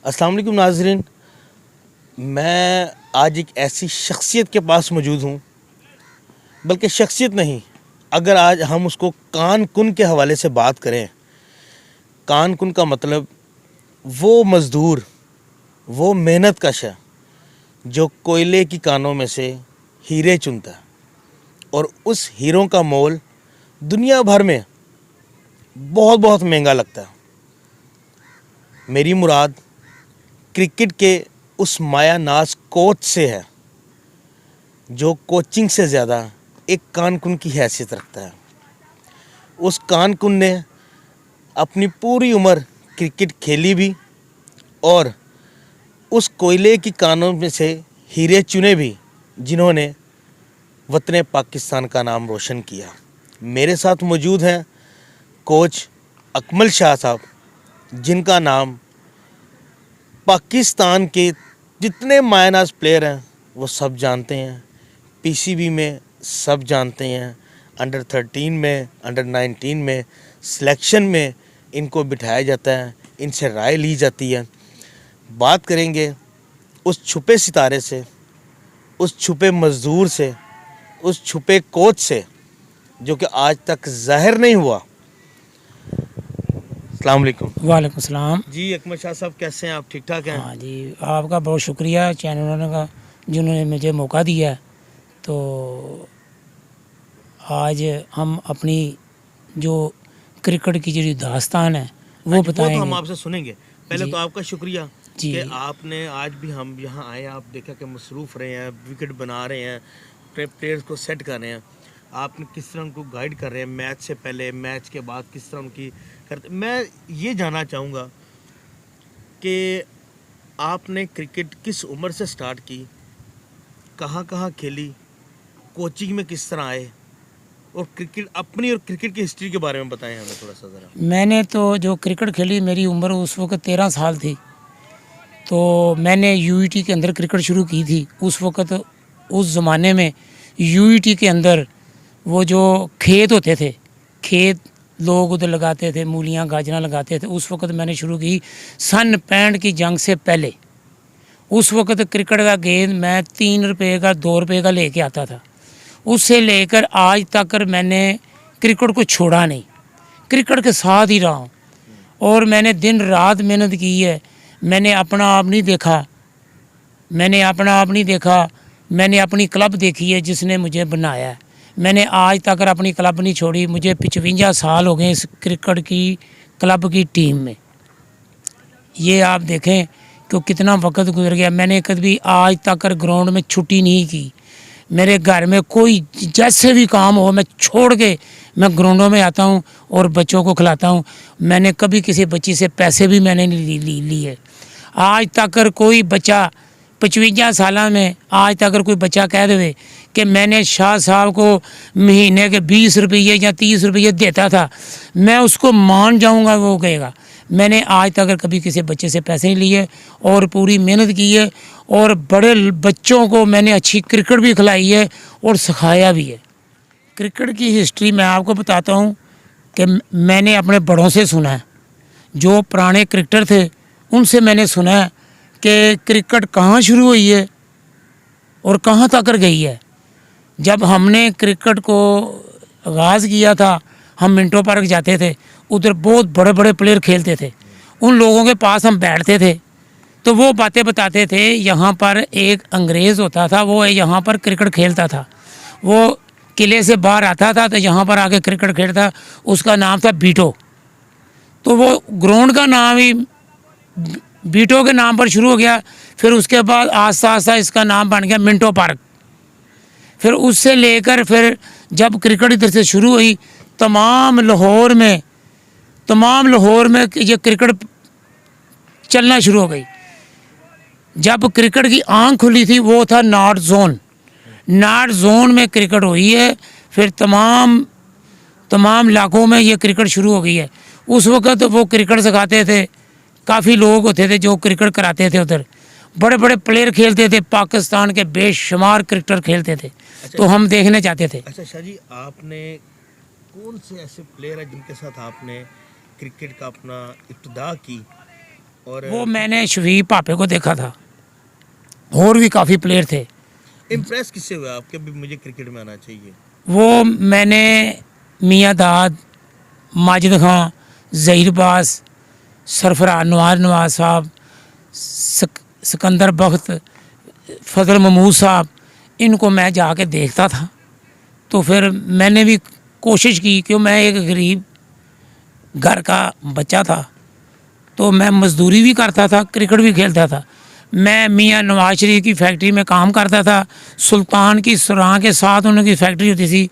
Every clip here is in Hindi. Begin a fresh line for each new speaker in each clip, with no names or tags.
अस्सलाम वालेकुम नाज़रीन, मैं आज एक ऐसी शख्सियत के पास मौजूद हूँ, बल्कि शख्सियत नहीं, अगर आज हम उसको कान कुन के हवाले से बात करें, कान कुन का मतलब वो मज़दूर, वो मेहनत कश है जो कोयले की कानों में से हीरे चुनता है और उस हीरों का मोल दुनिया भर में बहुत बहुत महंगा लगता है। मेरी मुराद क्रिकेट के उस माया नाज कोच से है जो कोचिंग से ज़्यादा एक कानकुन की हैसियत रखता है। उस कानकुन ने अपनी पूरी उम्र क्रिकेट खेली भी और उस कोयले की कानों में से हीरे चुने भी जिन्होंने वतन पाकिस्तान का नाम रोशन किया। मेरे साथ मौजूद हैं कोच अकमल शाह साहब, जिनका नाम पाकिस्तान के जितने मायनाज प्लेयर हैं वो सब जानते हैं। पीसीबी में सब जानते हैं, अंडर 13 में, अंडर 19 में सिलेक्शन में इनको बिठाया जाता है, इनसे राय ली जाती है। बात करेंगे उस छुपे सितारे से, उस छुपे मज़दूर से, उस छुपे कोच से जो कि आज तक ज़ाहिर नहीं हुआ। अस्सलाम वालेकुम।
वालेकुम सलाम
जी अकमल शाह साहब, कैसे हैं आप? ठीक ठाक हैं?
हाँ जी, आपका बहुत शुक्रिया चैनल का जिन्होंने मुझे मौका दिया। तो आज हम अपनी जो क्रिकेट की जो दास्तान है वो
वो
बताएंगे।
तो हम आपसे सुनेंगे। पहले
जी
तो आपका शुक्रिया
जी
कि आपने आज भी हम यहाँ आए, आप देखा कि मसरूफ़ रहे हैं, विकेट बना रहे हैं, प्लेयर्स को सेट कर रहे हैं, आपने किस तरह उनको गाइड कर रहे हैं, मैच से पहले मैच के बाद किस तरह उनकी करते। मैं ये जानना चाहूँगा कि आपने क्रिकेट किस उम्र से स्टार्ट की, कहाँ कहाँ खेली, कोचिंग में किस तरह आए, और क्रिकेट अपनी और क्रिकेट की हिस्ट्री के बारे में बताएं हमें थोड़ा सा ज़रा।
मैंने तो जो क्रिकेट खेली, मेरी उम्र उस वक्त 13 साल थी। तो मैंने यूईटी के अंदर क्रिकेट शुरू की थी। उस वक्त उस ज़माने में यूईटी के अंदर वो जो खेत होते थे, खेत लोग उधर लगाते थे, मूलियाँ गाजरा लगाते थे। उस वक्त मैंने शुरू की सन 65 की जंग से पहले। उस वक्त क्रिकेट का गेंद मैं 3 रुपये का 2 रुपये का लेके आता था। उससे लेकर आज तक मैंने क्रिकेट को छोड़ा नहीं, क्रिकेट के साथ ही रहा हूँ। और मैंने दिन रात मेहनत की है। मैंने अपना आप नहीं देखा, मैंने अपनी क्लब देखी है जिसने मुझे बनाया है। मैंने आज तक अपनी क्लब नहीं छोड़ी। मुझे 55 साल हो गए इस क्रिकेट की क्लब की टीम में। ये आप देखें कि कितना वक्त गुजर गया। मैंने कभी आज तक ग्राउंड में छुट्टी नहीं की। मेरे घर में कोई जैसे भी काम हो, मैं छोड़ के मैं ग्राउंडों में आता हूँ और बच्चों को खिलाता हूँ। मैंने कभी किसी बच्ची से पैसे भी मैंने नहीं लिए। आज तक कोई बच्चा 55 साल में आज तक कोई बच्चा कह दे कि मैंने शाह साहब को महीने के 20 रुपये या 30 रुपये देता था, मैं उसको मान जाऊंगा। वो कहेगा मैंने आज तक कभी किसी बच्चे से पैसे नहीं लिए और पूरी मेहनत की है। और बड़े बच्चों को मैंने अच्छी क्रिकेट भी खिलाई है और सिखाया भी है। क्रिकेट की हिस्ट्री मैं आपको बताता हूँ कि मैंने अपने बड़ों से सुना है, जो पुराने क्रिकेटर थे उनसे मैंने सुना है कि क्रिकेट कहाँ शुरू हुई है और कहाँ तक गई है। जब हमने क्रिकेट को आगाज़ किया था, हम मिंटो पार्क जाते थे, उधर बहुत बड़े बड़े प्लेयर खेलते थे। उन लोगों के पास हम बैठते थे तो वो बातें बताते थे। यहाँ पर एक अंग्रेज़ होता था, वो यहाँ पर क्रिकेट खेलता था। वो किले से बाहर आता था तो यहाँ पर आके क्रिकेट खेलता, उसका नाम था बीटो। तो वो ग्राउंड का नाम ही बीटो के नाम पर शुरू हो गया। फिर उसके बाद आस्ता आस्ता इसका नाम बन गया मिंटो पार्क। फिर उससे लेकर फिर जब क्रिकेट इधर से शुरू हुई, तमाम लाहौर में ये क्रिकेट चलना शुरू हो गई। जब क्रिकेट की आंख खुली थी वो था नॉर्थ जोन में क्रिकेट हुई है। फिर तमाम इलाकों में ये क्रिकेट शुरू हो गई है। उस वक्त वो क्रिकेट सिखाते थे, काफ़ी लोग होते थे जो क्रिकेट कराते थे। उधर बड़े बड़े प्लेयर खेलते थे, पाकिस्तान के बेशुमार क्रिकेटर खेलते थे।
अच्छा,
तो हम देखने जाते थे।
अच्छा शाह जी, आपने कौन से ऐसे प्लेयर हैं जिनके साथ आपने क्रिकेट का अपना इब्तिदा की और
वो मैंने शफीक पापे को देखा था, और भी काफ़ी प्लेयर थे।
इम्प्रेस किससे हुआ आपके भी मुझे क्रिकेट में आना चाहिए?
वो मैंने मियाँ दाद, माजिद खां, ज़हीर बास, सरफराज नवाज साहब, सिकंदर बख्त, फजल महमूद साहब, इनको मैं जाके देखता था। तो फिर मैंने भी कोशिश की, क्यों मैं एक गरीब घर का बच्चा था, तो मैं मज़दूरी भी करता था, क्रिकेट भी खेलता था। मैं मियाँ नवाज शरीफ की फैक्ट्री में काम करता था, सुल्तान की सुराह के साथ उनकी फैक्ट्री होती थी,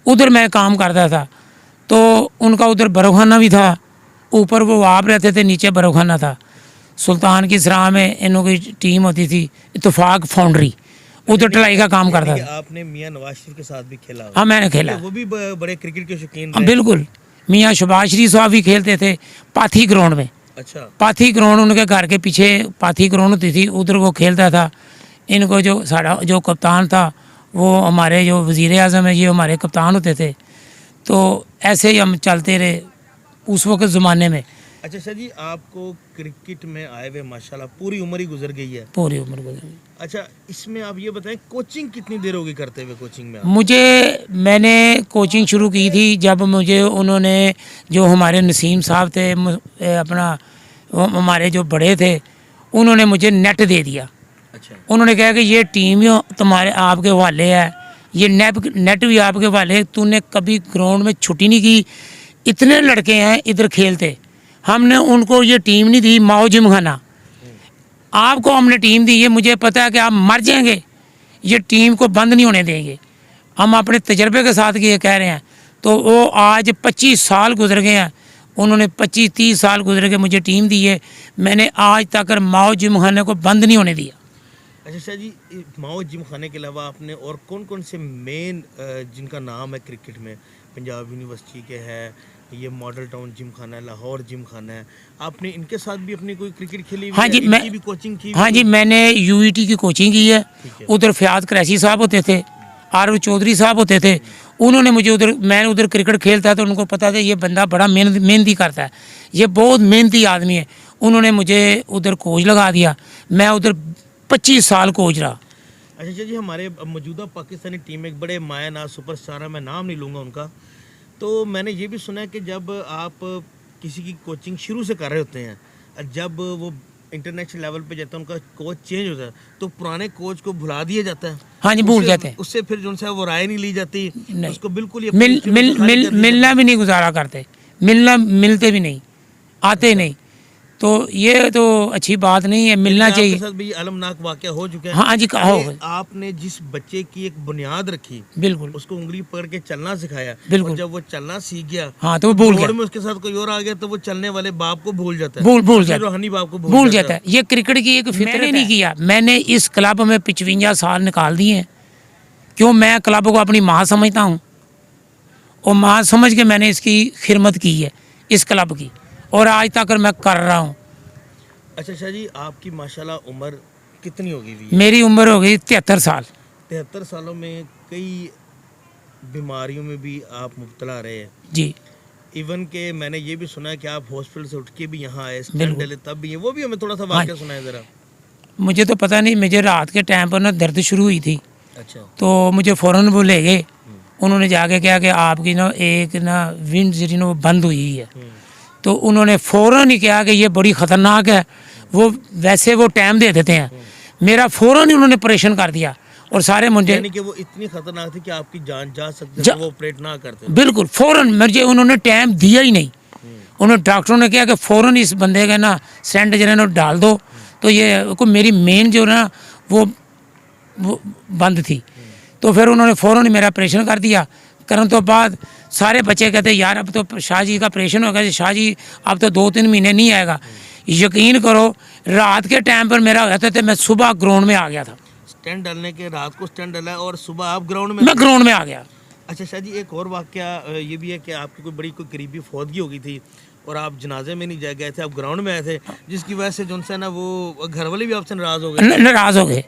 उधर मैं काम करता था। तो उनका उधर बरोखाना भी था, ऊपर वो आप रहते थे, नीचे बरोखाना था। सुल्तान की सराह में इन की टीम होती थी, इत्तेफाक फाउंड्री, उधर ढलाई का काम करता
यानी कि
था।
आपने मियाँ नवाज शरीफ के साथ भी खेला हुआ
हाँ,
है।
मैंने खेला।
वो भी बड़े क्रिकेट के शौकीन
हाँ,
रहे।
बिल्कुल। मियाँ शहबाज शरीफ साहब भी खेलते थे पाथी ग्राउंड में।
अच्छा।
पाथी ग्राउंड उनके घर के पीछे पाथी ग्राउंड होती थी, उधर वो खेलता था। इनको जो साड़ा जो कप्तान था, वो हमारे जो वज़ीर आज़म है, ये हमारे कप्तान होते थे। तो ऐसे ही हम चलते रहे उस वक्त ज़माने में।
अच्छा शाह जी, आपको क्रिकेट में आए हुए माशाल्लाह पूरी उम्र ही गुजर गई है।
पूरी उम्र गुजर गई।
अच्छा, इसमें आप ये बताएं कोचिंग कितनी देर होगी करते हुए कोचिंग में आप?
मैंने कोचिंग शुरू की थी जब मुझे उन्होंने, जो हमारे नसीम साहब थे, अपना वो हमारे जो बड़े थे, उन्होंने मुझे नेट दे दिया।
अच्छा।
उन्होंने कहा कि ये टीम तुम्हारे आपके हवाले है, ये नेट भी आपके हवाले है, तूने कभी ग्राउंड में छुट्टी नहीं की, इतने लड़के हैं इधर खेलते। हमने उनको ये टीम नहीं दी माओ जिमखाना, आपको हमने टीम दी है, मुझे पता है कि आप मर जाएंगे, ये टीम को बंद नहीं होने देंगे। हम अपने तजर्बे के साथ ये कह रहे हैं। तो वो आज 25 साल गुजर गए हैं, उन्होंने 25-30 साल गुजर के मुझे टीम दी है, मैंने आज तक माओ जिमखाने को बंद नहीं होने दिया।
अच्छा शाह जी, माओ जिम खाने के अलावा आपने और कौन कौन से मेन जिनका नाम है क्रिकेट में, पंजाब यूनिवर्सिटी के है, ये मॉडल टाउन जिम खाना है, लाहौर जिम खाना है, आपने इनके साथ भी अपनी कोई क्रिकेट खेली हुई
हाँ
है?
जी,
इनकी भी कोचिंग की
हाँ
हुई
जी,
है?
मैंने यूईटी की कोचिंग की है।
ठीक है।
उधर फयाज क्रैशी साहब होते थे, आरव चौधरी साहब होते थे, उन्होंने मुझे उधर, मैं उधर क्रिकेट खेलता था, उनको पता था ये बंदा बड़ा मेहनती करता है, ये बहुत मेहनती आदमी है। उन्होंने मुझे उधर कोच लगा दिया, मैं उधर 25 साल कोच रहा।
अच्छा शाह जी, हमारे मौजूदा पाकिस्तानी टीम में एक बड़े मायानाज सुपरस्टार है, मैं नाम नहीं लूँगा उनका, तो मैंने ये भी सुना है कि जब आप किसी की कोचिंग शुरू से कर रहे होते हैं, जब वो इंटरनेशनल लेवल पे जाता है, उनका कोच चेंज होता है, तो पुराने कोच को भुला दिया जाता है?
हाँ जी, भूल जाते हैं।
उससे फिर जो है वो राय नहीं ली जाती,
नहीं,
उसको बिल्कुल ही
मिलना भी नहीं गुजारा करते, मिलते भी नहीं, आते ही नहीं। तो ये तो अच्छी बात नहीं है, मिलना चाहिए।
आपके साथ भी अलमनाक वाकया हो चुका है।
हाँ जी, कहा हो।
आपने जिस बच्चे की एक बुनियाद रखी,
बिल्कुल,
उसको उंगली पकड़ के चलना सिखाया,
बिल्कुल।
और जब वो चलना सीख गया,
हाँ, तो वो भूल गया।
दौड़ में उसके साथ कोई और आ गया, तो वो चलने वाले बाप को भूल जाता है,
भूल जाता है,
रूहानी बाप को
भूल जाता है। ये क्रिकेट की एक फितरत है। नहीं किया मैंने, इस क्लब में 55 साल निकाल दिए हैं, क्यों मैं क्लब को अपनी माँ समझता हूँ, और माँ समझ के मैंने इसकी खिदमत की है, इस क्लब की, और आज तक मैं कर रहा हूँ।
अच्छा शाह जी, आपकी माशाल्लाह उम्र कितनी होगी भी?
मेरी उम्र हो गई 73 साल।
73 सालों में कई बीमारियों में भी आप मुब्तला रहे हैं
जी।
इवन के मैंने ये भी सुना है कि आप हॉस्पिटल से उठ के भी यहाँ आए,
बिल्कुल।
डले तब भी है, वो भी हमें थोड़ा सा वाकया सुनाए ज़रा।
मुझे तो पता नहीं, मुझे रात के टाइम पर ना दर्द शुरू हुई थी।
अच्छा।
तो मुझे फ़ौरन वो ले गए, उन्होंने जाके कहा कि आपकी ना एक ना विंड जो ना वो बंद हुई है। तो उन्होंने फ़ौरन ही कहा कि ये बड़ी ख़तरनाक है। वो वैसे वो टाइम दे देते हैं, मेरा फ़ौरन ही उन्होंने ऑपरेशन कर दिया, और सारे मुझे,
यानी कि वो इतनी खतरनाक थी कि आपकी जान जा सकती थी, वो ऑपरेट ना करते।
बिल्कुल फ़ौरन मुझे उन्होंने टाइम दिया ही नहीं। उन्होंने डॉक्टरों ने कहा कि फ़ौरन इस बंदे का ना स्टेंट जो है ना डाल दो। तो ये को मेरी मेन जो ना वो बंद थी, तो फिर उन्होंने फ़ौरन ही मेरा ऑपरेशन कर दिया। करने तो बाद सारे बच्चे कहते यार अब तो शाह जी का ऑपरेशन हो गया, शाह जी अब तो 2-3 महीने नहीं आएगा। यकीन करो, रात के टाइम पर मेरा होता था, मैं सुबह ग्राउंड में आ गया था।
स्टैंड डालने के रात को स्टैंड डाला और सुबह आप ग्राउंड में?
मैं ग्राउंड में आ गया।
अच्छा शाह जी, एक और वाकया ये भी है कि आपकी कोई बड़ी कोई करीबी फौतगी हो गई थी और आप जनाजे में नहीं जा गए थे, आप ग्राउंड में आए थे, जिसकी वजह से जो है ना वो घर वाले भी आपसे नाराज़ हो गए?
नाराज़ हो गए,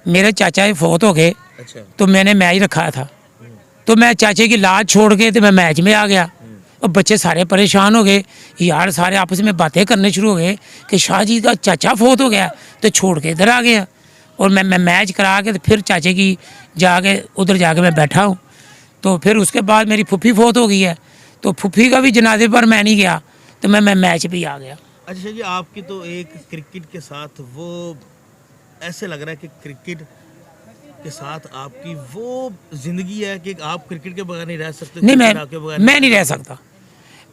मेरे चाचा ही फौत हो गए।
अच्छा।
तो मैंने मैच रखा था, तो मैं चाचे की लाज छोड़ के तो मैं मैच में आ गया। और बच्चे सारे परेशान हो गए यार, सारे आपस में बातें करने शुरू हो गए कि शाह जी का चाचा फोत हो गया, तो छोड़ के इधर आ गया। और मैं मैच करा के तो फिर चाचे की जाके उधर जाके मैं बैठा हूँ। तो फिर उसके बाद मेरी फुफ्फी फोत हो गई है, तो फुफ्फी का भी जनाजे पर मैं नहीं गया, तो मैं मैच भी आ गया।
अच्छा जी, आपकी तो एक क्रिकेट के साथ वो ऐसे लग रहा है कि क्रिकेट के साथ आपकी वो जिंदगी है कि आप क्रिकेट के बगैर नहीं रह सकते।
नहीं,
क्रिकेट आपके बगैर
मैं नहीं रह सकता।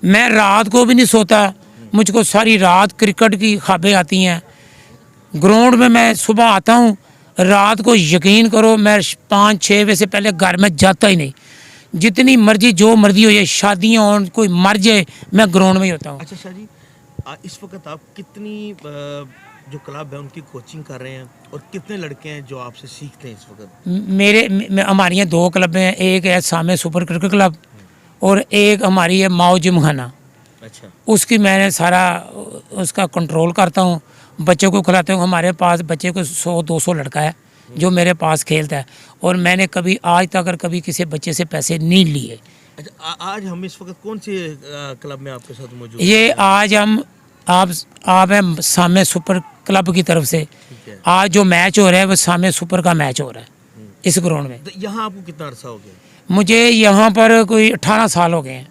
मैं रात को भी नहीं सोता, मुझको सारी रात क्रिकेट की ख्वाबें आती हैं। ग्राउंड में मैं सुबह आता हूँ, रात को यकीन करो मैं 5-6 बजे से पहले घर में जाता ही नहीं। जितनी मर्जी जो मर्जी हो जाए, शादियाँ हो, कोई मर जाए, मैं ग्राउंड में ही होता हूँ।
अच्छा शाह जी, इस वक्त आप कितनी जो क्लब है उनकी कोचिंग कर रहे हैं और कितने लड़के हैं जो आपसे सीखते हैं इस वक्त?
हमारी यहाँ 2 क्लब हैं, एक है सामे सुपर क्रिकेट क्लब और एक हमारी है माओ जिमखाना।
अच्छा।
उसकी मैंने सारा उसका कंट्रोल करता हूँ, बच्चों को खिलाते हूँ। हमारे पास बच्चे को 100-200 लड़का है जो मेरे पास खेलता है, और मैंने कभी आज तक कभी किसी बच्चे से पैसे नहीं लिए।
अच्छा, आज हम इस वक्त कौन सी क्लब में आपके साथ मौजूद
ये
हैं?
आज हम आप हैं सामे सुपर क्लब की तरफ से।
ठीक है।
आज जो मैच हो रहा है वो सामे सुपर का मैच हो रहा है इस ग्राउंड में।
तो यहाँ आपको कितना अरसा हो गया?
मुझे यहाँ पर कोई 18 साल हो गए हैं।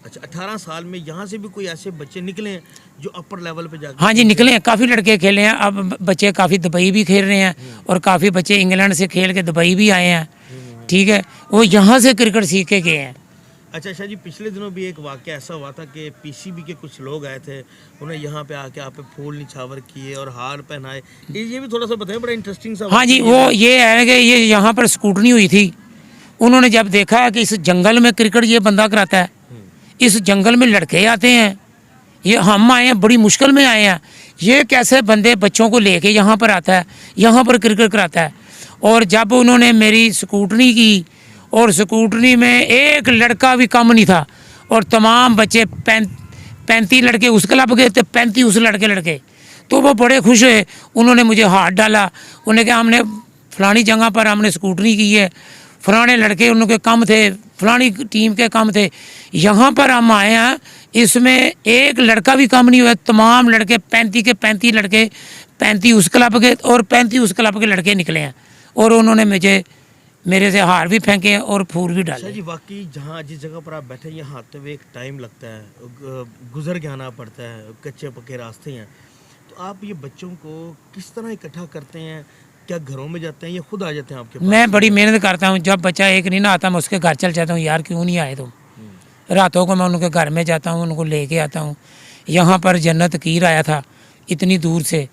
अच्छा, 18 साल में यहाँ से भी कोई ऐसे बच्चे निकले हैं जो अपर लेवल पे जाके?
हाँ जी, निकले हैं, काफ़ी लड़के खेले हैं। अब बच्चे काफ़ी दुबई भी खेल रहे हैं और काफ़ी बच्चे इंग्लैंड से खेल के दुबई भी आए हैं। ठीक है, वो यहाँ से क्रिकेट सीख के गए हैं।
अच्छा शाह जी, पिछले दिनों भी एक वाक़या ऐसा हुआ था कि पीसीबी के कुछ लोग आए थे, उन्हें यहाँ पे आके आप पे फूल निछावर किए और हार पहनाए। ये भी थोड़ा सा बताएं, बड़ा इंटरेस्टिंग सा।
हाँ जी, वो ये है कि ये यहाँ पर स्कूटनी हुई थी। उन्होंने जब देखा कि इस जंगल में क्रिकेट ये बंदा कराता है, इस जंगल में लड़के आते हैं, ये हम आए हैं, बड़ी मुश्किल में आए हैं, ये कैसे बंदे बच्चों को लेके यहाँ पर आता है, यहाँ पर क्रिकेट कराता है। और जब उन्होंने मेरी स्कूटनी की, और स्कूटनी में एक लड़का भी कम नहीं था, और तमाम बच्चे 35 लड़के उस क्लब के थे, 35 उस लड़के, तो वो बड़े खुश हुए। उन्होंने मुझे हाथ डाला, उन्होंने कहा हमने फलानी जगह पर हमने स्कूटनी की है, फलाने लड़के उनके कम थे, फलानी टीम के कम थे, यहाँ पर हम आए हैं, इसमें एक लड़का भी कम नहीं हुआ। तमाम लड़के 35 के 35 लड़के, 35 उस क्लब के और 35 उस क्लब के लड़के निकले हैं। और उन्होंने मुझे मेरे से हार भी फेंके हैं और फूल भी डाले।
जी, वाकई जहाँ जिस जगह पर आप बैठे हैं यहाँ आते हुए एक टाइम लगता है, गुजर के आना पड़ता है, कच्चे पक्के रास्ते हैं। तो आप ये बच्चों को किस तरह इकट्ठा करते हैं? क्या घरों में जाते हैं या खुद आ जाते हैं आपके पास?
मैं बड़ी मेहनत करता हूँ। जब बच्चा एक नहीं ना आता, मैं उसके घर चल जाता हूँ, यार क्यों नहीं आए तुम। रातों को मैं उनके घर में जाता हूँ, उनको लेके आता हूँ। यहाँ पर जन्नत कीर आया था इतनी दूर से,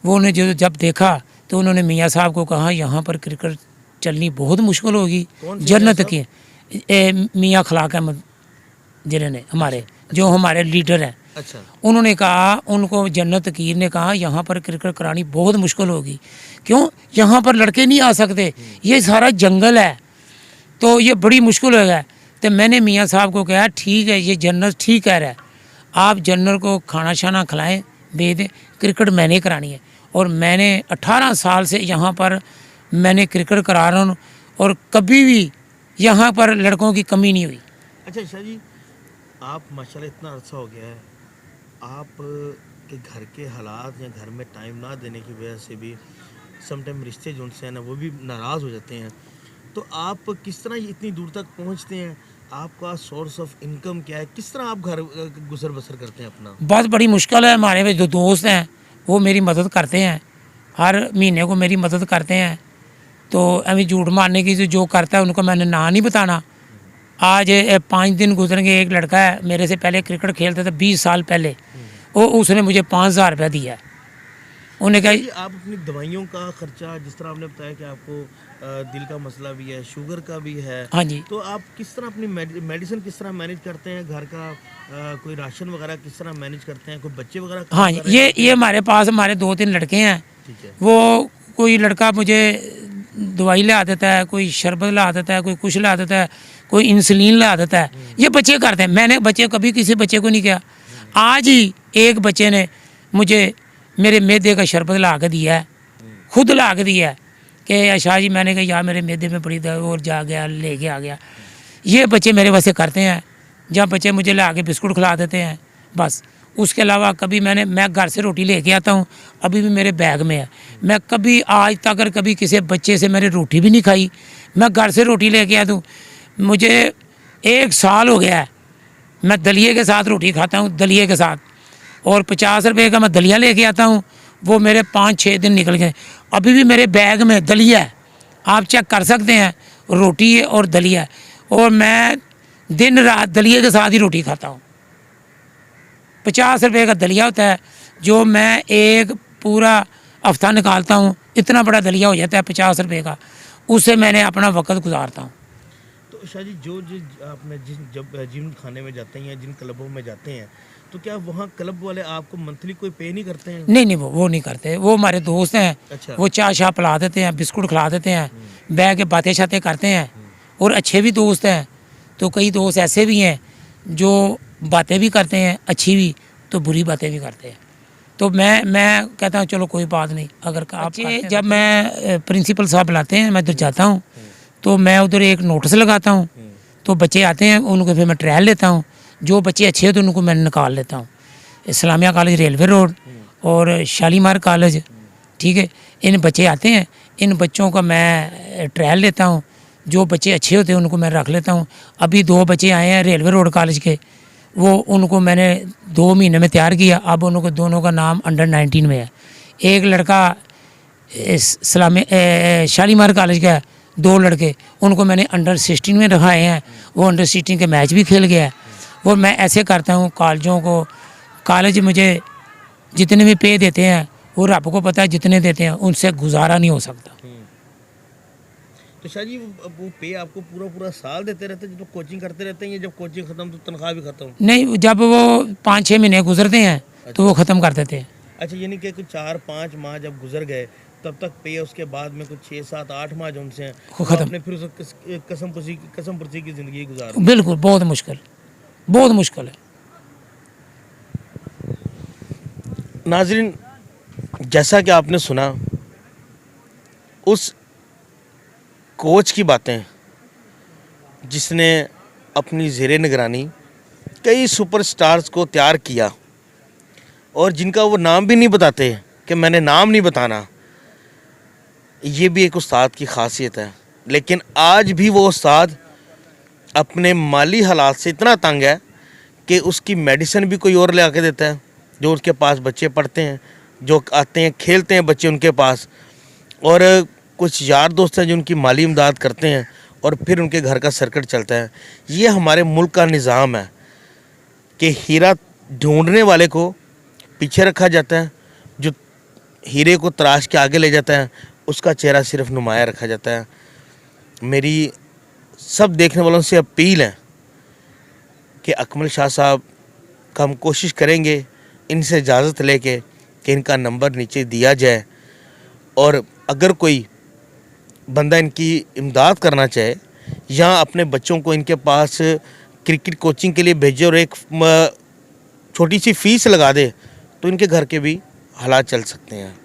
वो उन्हें जब देखा तो उन्होंने मियाँ साहब को कहा यहाँ पर क्रिकेट चलनी बहुत मुश्किल होगी। जन्नत की मियाँ खलाक अहमद जिन्होंने हमारे जो हमारे लीडर हैं।
अच्छा।
उन्होंने कहा, उनको जन्नत कीर ने कहा यहाँ पर क्रिकेट करानी बहुत मुश्किल होगी। क्यों? यहाँ पर लड़के नहीं आ सकते, ये सारा जंगल है, तो ये बड़ी मुश्किल होगा। तो मैंने मियाँ साहब को कहा ठीक है, ये जन्नत ठीक कह रहा है, आप जन्नत को खाना शाना खिलाएं, भेज दें, क्रिकेट मैंने करानी है। और मैंने 18 साल से यहाँ पर मैंने क्रिकेट करा रहा हूँ और कभी भी यहाँ पर लड़कों की कमी नहीं हुई।
अच्छा शाह जी, आप माशाल्लाह इतना अर्सा हो गया है, आप के घर के हालात या घर में टाइम ना देने की वजह से भी समटाइम रिश्ते जो उनसे हैं ना वो भी नाराज़ हो जाते हैं। तो आप किस तरह इतनी दूर तक पहुँचते हैं? आपका सोर्स ऑफ इनकम क्या है? किस तरह आप घर गुजर बसर करते हैं अपना?
बहुत बड़ी मुश्किल है। हमारे जो दोस्त हैं वो मेरी मदद करते हैं, हर महीने को मेरी मदद करते हैं। तो अभी झूठ मारने की जो करता है उनको मैंने ना नहीं बताना। आज 5 दिन गुजरेंगे, एक लड़का है मेरे से पहले क्रिकेट खेलता था 20 साल पहले, वो उसने मुझे 5,000 रुपया दिया है। उन्हें कहा
आप अपनी दवाइयों का खर्चा, जिस तरह आपने बताया कि आपको दिल का मसला भी है, शुगर का भी है,
हाँ जी,
तो आप किस तरह अपनी मेडिसिन किस तरह मैनेज करते हैं? घर का कोई राशन वगैरह किस तरह मैनेज करते हैं? कोई बच्चे वगैरह?
हाँ, ये हमारे पास हमारे 2-3 लड़के हैं।
ठीक है।
वो कोई लड़का मुझे दवाई ला देता है, कोई शरबत ला देता है, कोई कुछ ला देता है, कोई इंसुलिन ला देता है। ये बच्चे करते हैं, मैंने बच्चे कभी किसी बच्चे को नहीं किया। आज ही एक बच्चे ने मुझे मेरे मैदे का शरबत ला के दिया है, खुद ला के दिया है कि शाह जी, मैंने कहा यार मेरे मैदे में बड़ी दर्द, और जा गया लेके आ गया। ये बच्चे मेरे वास्ते करते हैं। जहाँ बच्चे मुझे ला के बिस्कुट खिला देते हैं बस। उसके अलावा कभी मैं घर से रोटी लेके आता हूँ, अभी भी मेरे बैग में है। मैं कभी आज तक अगर कभी किसी बच्चे से मैंने रोटी भी नहीं खाई, मैं घर से रोटी लेके आता हूँ। मुझे 1 साल हो गया है मैं दलिए के साथ रोटी खाता हूँ, दलिए के साथ, और 50 रुपये का मैं दलिया लेके आता हूँ। वो मेरे 5-6 दिन निकल गए, अभी भी मेरे बैग में दलिया है, आप चेक कर सकते हैं, रोटी है और दलिया है। और मैं दिन रात दलिए के साथ ही रोटी खाता हूँ। 50 रुपये का दलिया होता है जो मैं एक पूरा हफ्ता निकालता हूँ, इतना बड़ा दलिया हो जाता है 50 रुपये का, उससे मैंने अपना वक्त गुजारता हूँ।
तो शाह जी, जो आपने जिन खाने में जाते हैं या जिन क्लबों में जाते हैं, तो क्या वहाँ क्लब वाले आपको मंथली कोई पे नहीं करते हैं?
नहीं, वो नहीं करते, वो हमारे दोस्त हैं।
अच्छा।
वो चाय शाह पिला देते हैं, बिस्कुट खिला देते हैं, बैठ के बातें शातें करते हैं, और अच्छे भी दोस्त हैं। तो कई दोस्त ऐसे भी हैं जो बातें भी करते हैं अच्छी भी, तो बुरी बातें भी करते हैं। तो मैं कहता हूँ चलो कोई बात नहीं। अगर आप जब मैं प्रिंसिपल साहब बुलाते हैं, मैं उधर जाता हूँ, तो मैं उधर एक नोटिस लगाता हूँ। तो बच्चे आते हैं, उनको फिर मैं ट्रायल लेता हूँ। जो बच्चे अच्छे होते हैं उनको मैं निकाल लेता हूँ। इस्लामिया कॉलेज रेलवे रोड और शालीमार कॉलेज, ठीक है, इन बच्चे आते हैं, इन बच्चों का मैं ट्रायल लेता हूँ। जो बच्चे अच्छे होते हैं उनको मैं रख लेता हूँ। अभी 2 बच्चे आए हैं रेलवे रोड कॉलेज के, वो उनको मैंने 2 महीने में तैयार किया। अब उनको दोनों का नाम अंडर 19 में है। एक लड़का शालीमार कॉलेज का है, 2 लड़के, उनको मैंने अंडर 16 में रखाए हैं। वो अंडर 16 के मैच भी खेल गया है। वो मैं ऐसे करता हूँ कॉलेजों को, कॉलेज मुझे जितने भी पे देते हैं वो रब को पता है, जितने देते हैं उनसे गुजारा नहीं हो सकता।
तो शाह जी, वो पे आपको पूरा साल देते रहते हैं जब कोचिंग करते रहते हैं, या जब कोचिंग खत्म तो तनख्वाह भी खत्म?
नहीं, जब वो 5-6 महीने गुजरते हैं तो वो ख़त्म कर देते हैं।
अच्छा, यानी कि कुछ 4-5 माह जब गुजर गए तब तक पे, उसके बाद में कुछ 6-7-8 माह जो उनसे
खत्म।
आपने फिर उसे कसम पुर्सी की ज़िंदगी गुजार।
बिल्कुल, बहुत मुश्किल है।
नाज़रीन, जैसा कि आपने सुना उस कोच की बातें जिसने अपनी ज़ेरे निगरानी कई सुपरस्टार्स को तैयार किया, और जिनका वो नाम भी नहीं बताते कि मैंने नाम नहीं बताना, ये भी एक उस्ताद की खासियत है। लेकिन आज भी वो उस्ताद अपने माली हालात से इतना तंग है कि उसकी मेडिसिन भी कोई और ले आके देता है। जो उसके पास बच्चे पढ़ते हैं, जो आते हैं खेलते हैं बच्चे उनके पास, और कुछ यार दोस्त हैं जो उनकी माली इमदाद करते हैं, और फिर उनके घर का सर्किट चलता है। ये हमारे मुल्क का निज़ाम है कि हीरा ढूंढने वाले को पीछे रखा जाता है, जो हीरे को तराश के आगे ले जाता है उसका चेहरा सिर्फ नुमाया रखा जाता है। मेरी सब देखने वालों से अपील है कि अकमल शाह साहब का हम कोशिश करेंगे इनसे इजाज़त लेके कि इनका नंबर नीचे दिया जाए, और अगर कोई बंदा इनकी इमदाद करना चाहे या अपने बच्चों को इनके पास क्रिकेट कोचिंग के लिए भेजे और एक छोटी सी फ़ीस लगा दे, तो इनके घर के भी हालात चल सकते हैं।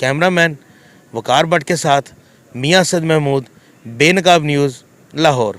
कैमरामैन वकार भट्ट के साथ मियां असद महमूद, बेनकाब न्यूज़, लाहौर।